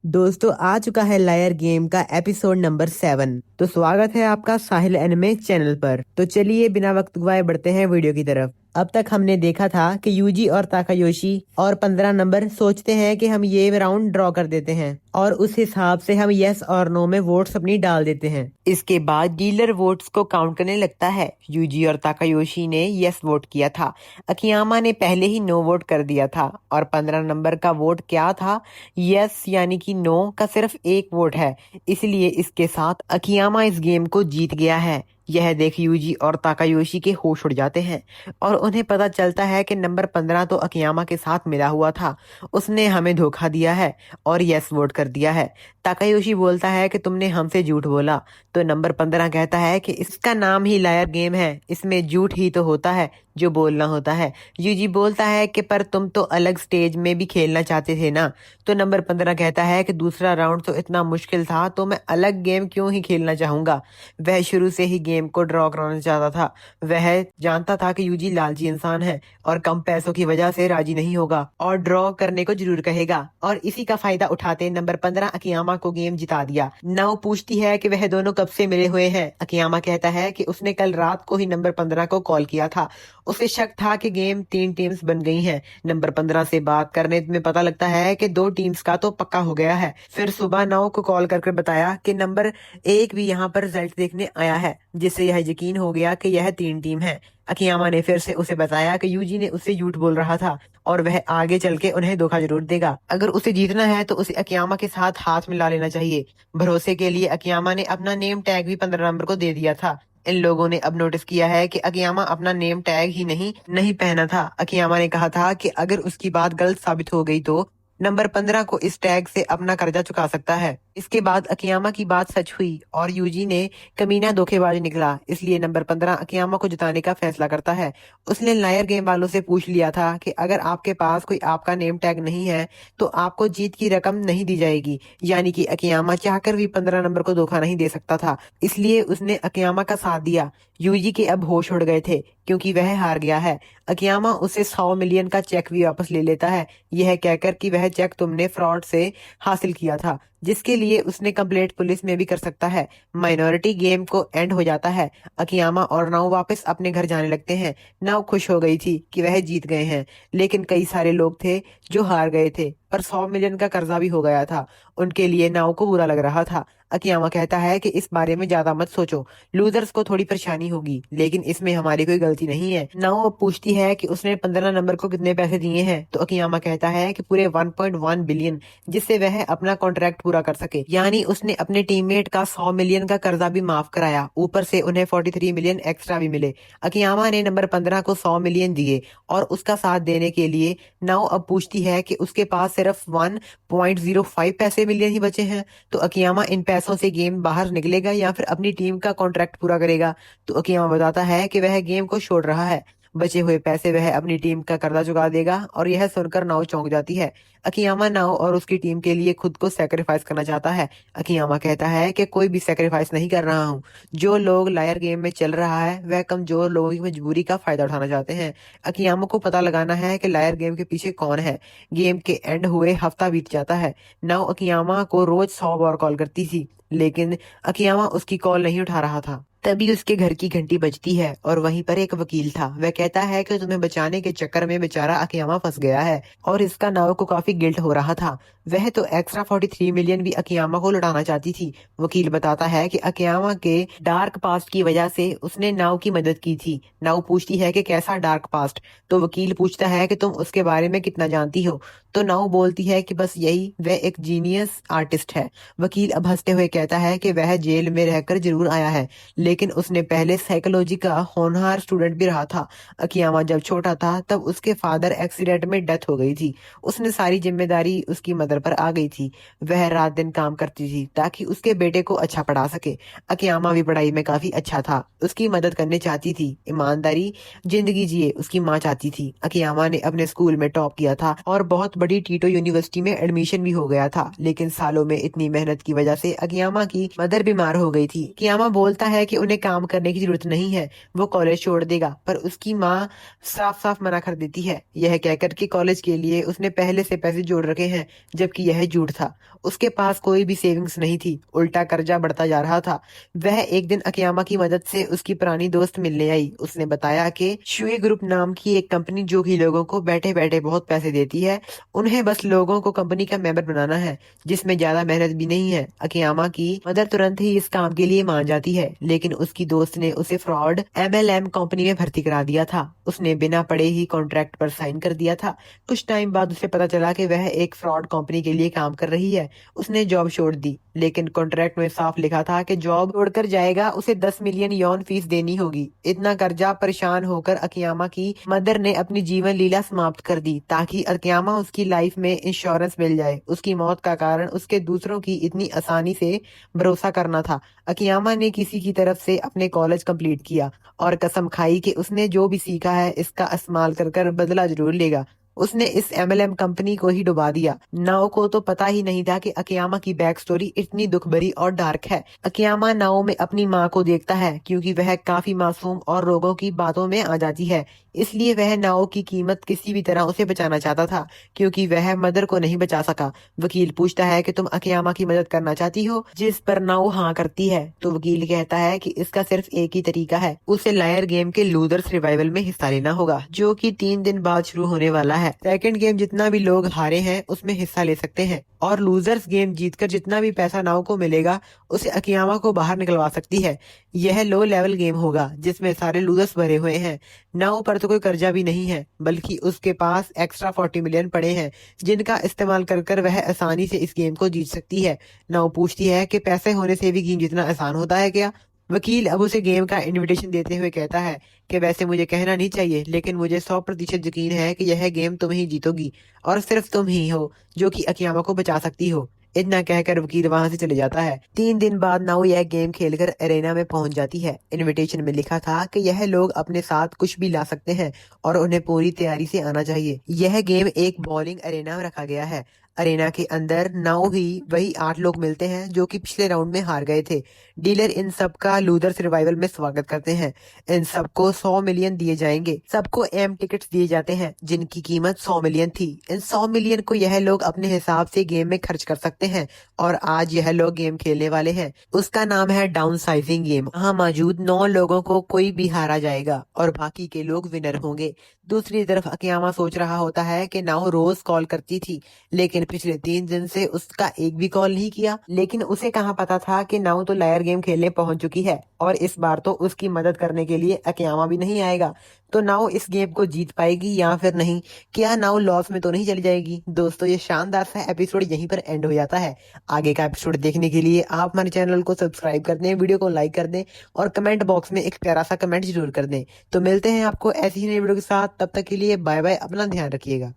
दोस्तों आ चुका है लायर गेम का एपिसोड नंबर 7। तो स्वागत है आपका साहिल एनिमे चैनल पर। तो चलिए बिना वक्त गवाए बढ़ते हैं वीडियो की तरफ। अब तक हमने देखा था कि यूजी और ताकायोशी और 15 नंबर सोचते हैं कि हम ये राउंड ड्रॉ कर देते हैं और उस हिसाब से हम यस और नो में वोट्स अपनी डाल देते हैं। इसके बाद डीलर वोट्स को काउंट करने लगता है। यूजी और ताकायोशी ने यस वोट किया था, अकियामा ने पहले ही नो वोट कर दिया था और 15 नंबर का वोट क्या था, यस, यानी कि नो का सिर्फ एक वोट है। इसलिए इसके साथ अकियामा इस गेम को जीत गया है। यह देख यूजी और ताकायोशी के होश उड़ जाते हैं और उन्हें पता चलता है कि नंबर 15 तो अकियामा के साथ मिला हुआ था, उसने हमें धोखा दिया है और यस वोट कर दिया है। ताकायोशी बोलता है कि तुमने हमसे झूठ बोला। तो नंबर 15 कहता है कि इसका नाम ही लायर गेम है, इसमें झूठ ही तो होता है जो बोलना होता है। यूजी बोलता है कि पर तुम तो अलग स्टेज में भी खेलना चाहते थे ना। तो नंबर 15 कहता है कि दूसरा राउंड तो इतना मुश्किल था तो मैं अलग गेम क्यों ही खेलना चाहूंगा। वह शुरू से ही गेम को ड्रॉ कराना चाहता था। वह जानता था कि यूजी लालची इंसान है और कम पैसों की वजह से राजी नहीं होगा और ड्रॉ करने को जरूर कहेगा। और इसी का फायदा उठाते नंबर 15 अकियामा को गेम जिता दिया। नाओ पूछती है कि वह दोनों कब से मिले हुए हैं। अकियामा कहता है कि उसने कल रात को ही नंबर 15 को कॉल किया था। उसे शक था कि गेम 3 टीम्स बन गई हैं। नंबर 15 से बात करने में पता लगता है कि 2 टीम्स का तो पक्का हो गया है। फिर सुबह नाओ को कॉल करके बताया कि नंबर 1 भी यहाँ पर रिजल्ट देखने आया है, जिससे यह यकीन हो गया कि यह 3 टीम है। अकियामा ने फिर से उसे बताया कि यूजी ने उससे झूठ बोल रहा था और वह आगे चल के उन्हें धोखा जरूर देगा। अगर उसे जीतना है तो उसे अकियामा के साथ हाथ मिला लेना चाहिए। भरोसे के लिए अकियामा ने अपना नेम टैग भी 15 नंबर को दे दिया था। इन लोगों ने अब नोटिस किया है कि अकियामा अपना नेम टैग ही नहीं नहीं पहना था। अकियामा ने कहा था कि अगर उसकी बात गलत साबित हो गई तो नंबर 15 को इस टैग से अपना कर्जा चुका सकता है। इसके बाद अकियामा की बात सच हुई और यूजी ने कमीना धोखेबाज निकला। इसलिए नंबर 15 अकियामा को जिताने का फैसला करता है। उसने लायर गेम वालों से पूछ लिया था कि अगर आपके पास कोई आपका नेम टैग नहीं है तो आपको जीत की रकम नहीं दी जाएगी। यानी कि अकियामा चाहकर भी 15 नंबर को धोखा नहीं दे सकता था, इसलिए उसने अकियामा का साथ दिया। यूजी के अब होश उड़ गए थे क्योंकि वह हार गया है। अकियामा उसे 100 मिलियन का चेक भी वापस ले लेता है, यह कहकर कि वह चेक तुमने फ्रॉड से हासिल किया था, जिसके लिए उसने कंप्लेंट पुलिस में भी कर सकता है। माइनॉरिटी गेम को एंड हो जाता है। अकियामा और नाउ वापस अपने घर जाने लगते हैं। नाउ खुश हो गई थी कि वह जीत गए हैं, लेकिन कई सारे लोग थे जो हार गए थे पर 100 मिलियन का कर्जा भी हो गया था। उनके लिए नाउ को बुरा लग रहा था। अकियामा कहता है कि इस बारे में ज्यादा मत सोचो, लूजर्स को थोड़ी परेशानी होगी, लेकिन इसमें हमारी कोई गलती नहीं है। नाउ अब पूछती है कि उसने 15 नंबर को कितने पैसे दिए हैं। तो अकियामा कहता है कि पूरे 1.1 बिलियन, जिससे वह अपना कॉन्ट्रैक्ट पूरा कर सके। यानी उसने अपने टीममेट का 100 मिलियन का कर्जा भी माफ कराया, ऊपर से उन्हें 43 मिलियन एक्स्ट्रा भी मिले। अकियामा ने नंबर 15 को 100 मिलियन दिए और उसका साथ देने के लिए नाउ अब पूछती है कि उसके पास सिर्फ 1.05 पैसे मिलियन ही बचे हैं। तो अकियामा इन पैसों से गेम बाहर निकलेगा या फिर अपनी टीम का कॉन्ट्रैक्ट पूरा करेगा। तो अकियामा बताता है कि वह गेम को छोड़ रहा है, बचे हुए पैसे वह अपनी टीम का कर्जा चुका देगा। और यह सुनकर नाओ चौंक जाती है। अकियामा नाओ और उसकी टीम के लिए खुद को सेक्रीफाइस करना चाहता है। अकियामा कहता है कि कोई भी सेक्रीफाइस नहीं कर रहा हूँ। जो लोग लायर गेम में चल रहा है वह कमजोर लोगों की मजबूरी का फायदा उठाना चाहते हैं। अकियामा को पता लगाना है कि लायर गेम के पीछे कौन है। गेम के एंड हुए हफ्ता बीत जाता है। नाओ अकियामा को रोज 100 बार कॉल करती थी, लेकिन अकियामा उसकी कॉल नहीं उठा रहा था। तभी उसके घर की घंटी बजती है और वहीं पर एक वकील था। वह कहता है कि तुम्हें बचाने के चक्कर में बेचारा अकियामा फंस गया है और इसका नाव को काफी गिल्ट हो रहा था। वह तो एक्स्ट्रा 43 मिलियन भी अकियामा को लौटाना चाहती थी। वकील बताता है कि अकियामा के डार्क पास्ट की वजह से उसने नाव की मदद की थी। नाव पूछती है कि कैसा डार्क पास्ट। तो वकील पूछता है कि तुम उसके बारे में कितना जानती हो। तो नाव बोलती है कि बस यही, वह एक जीनियस आर्टिस्ट है। वकील अब हंसते हुए कहता है कि वह जेल में रहकर जरूर आया है, लेकिन उसने पहले साइकोलॉजी का होनहार स्टूडेंट भी रहा था। अकियामा जब छोटा था तब उसके फादर एक्सीडेंट में डेथ हो गई थी। उसने सारी जिम्मेदारी उसकी मदर पर आ गई थी। वह रात दिन काम करती थी ताकि उसके बेटे को अच्छा पढ़ा सके। अकियामा भी पढ़ाई में काफी अच्छा था, उसकी मदद करने चाहती थी। ईमानदारी जिंदगी जिए उसकी माँ चाहती थी। अकियामा ने अपने स्कूल में टॉप किया था और बहुत बड़ी टीटो यूनिवर्सिटी में एडमिशन भी हो गया था, लेकिन सालों में इतनी मेहनत की वजह से अकियामा की मदर बीमार हो गई थी। अकियामा बोलता है कि उन्हें काम करने की जरूरत नहीं है, वो कॉलेज छोड़ देगा, पर उसकी माँ साफ साफ मना कर देती है। यह कहकर कि कॉलेज के लिए उसने पहले से पैसे जोड़ रखे हैं, जबकि यह झूठ था। उसके पास कोई भी सेविंग्स नहीं थी, उल्टा कर्जा बढ़ता जा रहा था। वह एक दिन अकियामा की मदद से उसकी पुरानी दोस्त मिलने आई। उसने बताया कि शुए ग्रुप नाम की एक कंपनी जो कि लोगों को बैठे बैठे बहुत पैसे देती है, उन्हें बस लोगों को कंपनी का मेंबर बनाना है, जिसमें ज्यादा मेहनत भी नहीं है। अकियामा की मदर तुरंत ही इस काम के लिए मान जाती है, लेकिन उसकी दोस्त ने उसे फ्रॉड MLM कंपनी में भर्ती करा दिया था। उसने बिना पढ़े ही कॉन्ट्रैक्ट पर साइन कर दिया था। कुछ टाइम बाद उसे पता चला कि वह एक फ्रॉड कंपनी के लिए काम कर रही है। उसने जॉब छोड़ दी, लेकिन कॉन्ट्रैक्ट में साफ लिखा था कि जॉब छोड़कर जाएगा उसे 10 मिलियन यौन फीस देनी होगी। इतना कर्जा परेशान होकर अकियामा की मदर ने अपनी जीवन लीला समाप्त कर दी ताकि अकियामा उसकी लाइफ में इंश्योरेंस मिल जाए। उसकी मौत का कारण उसके दूसरों की इतनी आसानी से भरोसा करना था। अकियामा ने किसी की तरफ से अपने कॉलेज कंप्लीट किया और कसम खाई कि उसने जो भी सीखा है इसका इस्तेमाल कर कर बदला जरूर लेगा। उसने इस MLM कंपनी को ही डुबा दिया। नाओ को तो पता ही नहीं था कि अकियामा की बैक स्टोरी इतनी दुख भरी और डार्क है। अकियामा नाओ में अपनी माँ को देखता है, क्योंकि वह काफी मासूम और लोगों की बातों में आ जाती है। इसलिए वह नाओ की कीमत किसी भी तरह उसे बचाना चाहता था, क्योंकि वह मदर को नहीं बचा सका। वकील पूछता है कि तुम अकियामा की मदद करना चाहती हो, जिस पर नाओ हाँ करती है। तो वकील कहता है कि इसका सिर्फ एक ही तरीका है, उसे लायर गेम के लूजर्स रिवाइवल में हिस्सा लेना होगा, जो कि 3 दिन बाद शुरू होने वाला है। सेकंड गेम जितना भी लोग हारे हैं उसमें हिस्सा ले सकते हैं, और लूजर्स गेम जीतकर जितना भी पैसा नाओ को मिलेगा उसे अकियामा को बाहर निकलवा सकती है। यह लो लेवल गेम होगा जिसमें सारे लूजर्स भरे हुए हैं। नाओ पर तो कोई कर्जा भी नहीं है, बल्कि उसके पास एक्स्ट्रा 40 मिलियन पड़े हैं, जिनका इस्तेमाल कर कर वह आसानी से इस गेम को जीत सकती है। नाओ पूछती है कि पैसे होने से भी गेम जीतना आसान होता है क्या? वकील अब उसे गेम का इनविटेशन देते हुए कहता है कि वैसे मुझे कहना नहीं चाहिए, लेकिन मुझे 100% यकीन है कि यह गेम तुम ही जीतोगी, और सिर्फ तुम ही हो जो कि अकियामा को बचा सकती हो। इतना कहकर वकील वहां से चले जाता है। 3 दिन बाद नाउ यह गेम खेलकर अरेना में पहुंच जाती है। इनविटेशन में लिखा था कि यह लोग अपने साथ कुछ भी ला सकते हैं और उन्हें पूरी तैयारी से आना चाहिए। यह गेम एक बॉलिंग अरेना में रखा गया है। अरेना के अंदर नाउ ही वही 8 लोग मिलते हैं जो कि पिछले राउंड में हार गए थे। डीलर इन सब का लूजर सर्वाइवल में स्वागत करते हैं। इन सबको 100 मिलियन दिए जाएंगे। सबको एम टिकट्स दिए जाते हैं जिनकी कीमत 100 मिलियन थी। इन 100 मिलियन को यह लोग अपने हिसाब से गेम में खर्च कर सकते हैं, और आज यह लोग गेम खेलने वाले हैं। उसका नाम है डाउन साइजिंग गेम। यहाँ मौजूद 9 लोगों को कोई भी हारा जाएगा और बाकी के लोग विनर होंगे। दूसरी तरफ अकियामा सोच रहा होता है कि नाओ रोज कॉल करती थी, लेकिन पिछले 3 दिन से उसका एक भी कॉल नहीं किया। लेकिन उसे कहाँ पता था कि नाओ तो लायर गेम खेलने पहुंच चुकी है, और इस बार तो उसकी मदद करने के लिए अकियामा भी नहीं आएगा। तो नाओ इस गेम को जीत पाएगी या फिर नहीं? क्या नाओ लॉस में तो नहीं चली जाएगी? दोस्तों, ये शानदार सा एपिसोड यहीं पर एंड हो जाता है। आगे का एपिसोड देखने के लिए आप हमारे चैनल को सब्सक्राइब कर दें, वीडियो को लाइक कर दें, और कमेंट बॉक्स में एक प्यारा सा कमेंट जरूर कर दें। तो मिलते हैं आपको ऐसी ही नई वीडियो के साथ। तब तक के लिए बाय बाय, अपना ध्यान रखिएगा।